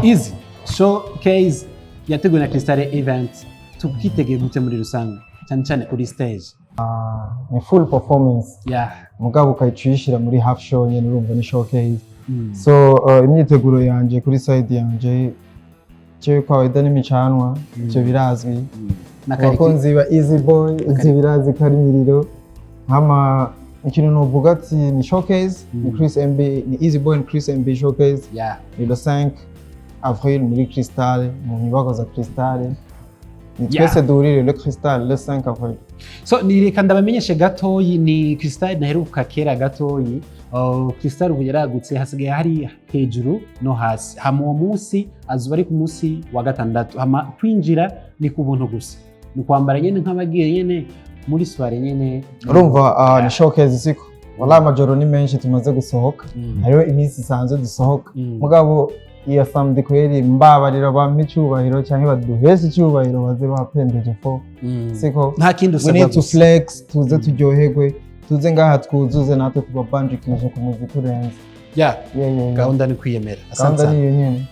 Easy showcase yateguwe na CRISTAL EVENTS tukitegeye gute muri rusange cyane cyane kuri stage ni full performance mugabo ukayicishira muri half show nyene urumva ni showcase so imyiteguro yanje kuri side yanje cyo kwawida n'imicanwa cyo birazwi abakunzi ba Easy Boy ivyo birazi kari miriro hama ikintu novuga ati ni showcase ni Chris MB ni Easy Boy and Chris MB showcase ni le 5 avril muri CRISTAL mu nyubako za CRISTAL ni twese duhurire le CRISTAL le 5 avril. So nireka ndabamenyeshe gatoyi ni CRISTAL naheruka kera gatoyi CRISTAL ubu yaragutse hasigaye hari hejuru no hasi hama uwo munsi azuba ari ku munsi wa gatandatu hama kwinjira ni ku buntu gusa ni kwambara nyene nk'abagiye nyene muri soirée nyene urumva ni showcase siko wala amajoro ni menshi tumaze gusohoka hariho iminsi isanzwe dusohoka mugabo iya samedi kweri mbabarira bampe icyubahiro cyangwa baduhese icyubahiro baze bapendeje fo siko nta kindi usabwa we need to flex tuze turyoherwe tuze ngaha twuzuze natwe tubabanjikije ku muziki urenze gahunda ni kwiyemera gahunda ni nyene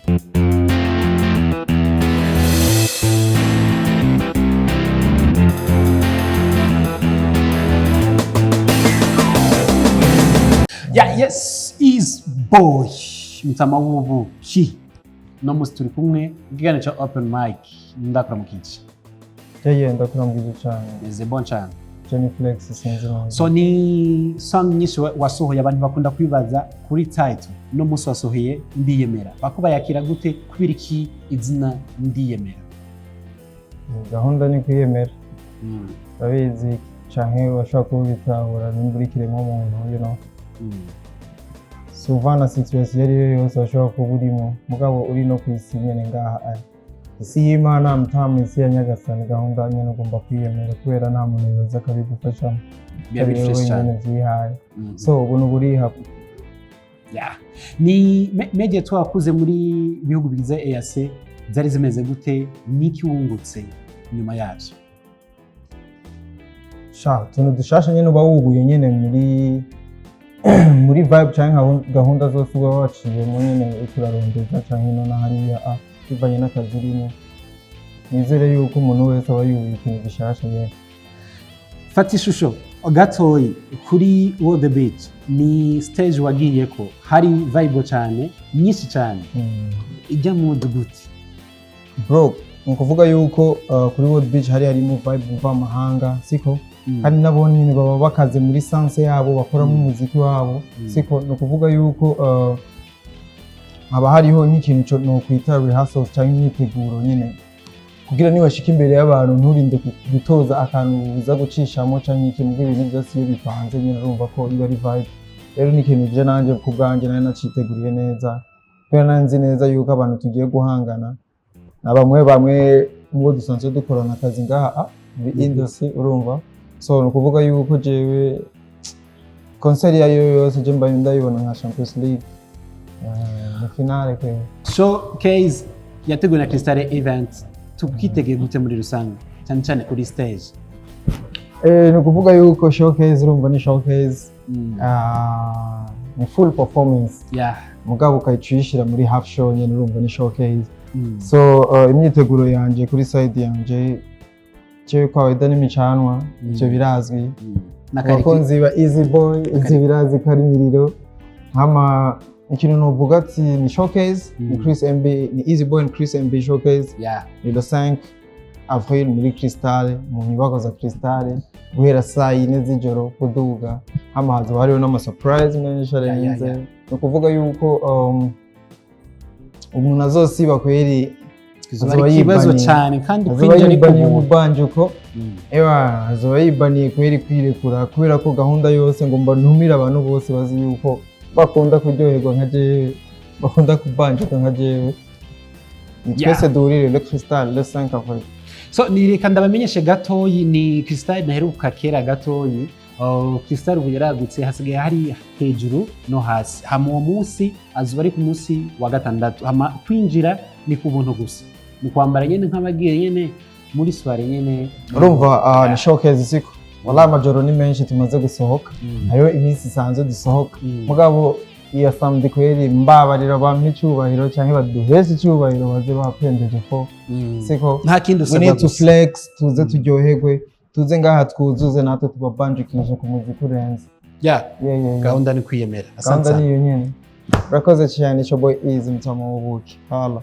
yes is boy mutama wubu shi no musi turi kumwe igana cha open mic ndakora mukici ndakora mukici cyane is bon cyane Jenny Flex sinzi so ni song nyinshi wasohoye abantu bakunda kwibaza kuri title no musi wasohoye ndiyemera bakuba yakira gute kubira iki izina ndiyemera gahunda ni kwiyemera babizi canke bashaka kubitahura nimburikire mu muntu you know suvana situation yari yose ashobora kuba urimo mugabo uri no kwisi nyene ngaha isi y'Imana mutamu isi ya Nyagasani gahunda nyene ugomba kwiyemera kubera nta muntu yoza akabigufashamo nyene vyihaye so ubu nuburiha ni meje twakuze muri bihugu bigize EAC zari zimeze gute niki wungutse nyuma yavyo tuntu dushasha nyene uba wuguye nyene muri vibe cyangwa gahunda zose uba waciye mu nyene turarondeza cyangwa no hariya bivanye n'akazi urimo nizere yuko umuntu wese aba yubuye ikintu gishasha nyene fata ishusho gatoyi kuri World Beach ni stage wagiyeko hari vibe cyane nyinshi cyane ijya mu duguti bro nukuvuga yuko kuri World Beach harimo vibe uva mahanga siko kandi nabo nyine baba bakaze muri sanse yabo bakora mu muziki wabo siko nukuvuga yuko haba hariho nk'ikintu no kwita rehearsals cyangwa imyiteguro nyine kugira niwashika imbere y'abantu nturinde gutoza akantu uza gucishamo cyangwa ikintu bw'ibintu byose iyo bipanze nyine urumva ko iba ari vibe rero ni ikintu je nanje ku bwanjye nari naciteguriye neza kubera nanzi neza yuko abantu tugiye guhangana na bamwe mu dusanzwe dukorana akazi ngaha muri industry urumva so nukuvuga yuko jewe concert yayo yose je mbaye ndayibona nka Champions League mu finale kwe showcase yateguwe na CRISTAL EVENTS tukitegeye gute muri rusange cyane cyane kuri stage nukuvuga yuko showcase urumva ni showcase ni full performance mugabo ukayicishira muri half show nyene urumva ni showcase so imyiteguro yanje kuri side yanje cyo kwawida n'imicanwa cyo birazwi abakunzi ba Easy Boy ivyo birazi kari miriro hama ikintu novuga ati ni showcase ni Chris MB ni Easy Boy and Chris MB showcase ni le 5 avril muri CRISTAL mu nyubako za CRISTAL guhera saa 4 z'ijoro kuduga hama hazo hariho n'ama surprise menshi arenze no kuvuga yuko umuntu azosiba kweri azoba yibazo cyane kandi kwinjira ari ku banjuko azoba yibaniye kweri kwirekura kubera ko gahunda yose ngo mba ntumira abantu bose bazi yuko bakunda kuryoherwa nka jewe bakunda kubanjuka nka jewe twese duhurire le CRISTAL le 5 avril. So nireka ndabamenyeshe gatoyi ni CRISTAL naheruka kera gatoyi CRISTAL ubu yaragutse hasigaye hari hejuru no hasi hama uwo munsi azuba ari ku munsi wa gatandatu hama kwinjira ni ku buntu gusa ni kwambara nyene nk'abagiye nyene muri soirée nyene urumva ni showcase siko wala amajoro ni menshi tumaze gusohoka hariho iminsi isanzwe dusohoka mugabo iya samedi kweri mbabarira bampa icyubahiro canke baduheshe icyubahiro baze bapendeje ko siko nta kindi we usabwa need to gusa. flex tuze turyoherwe tuze ngaha twuzuze natwe tubabanjikije ku muziki urenze Yeah. Gahunda ni kwiyemera. Gahunda niyo nyene urakoze cyane ico boy is mutama w'ubuki hala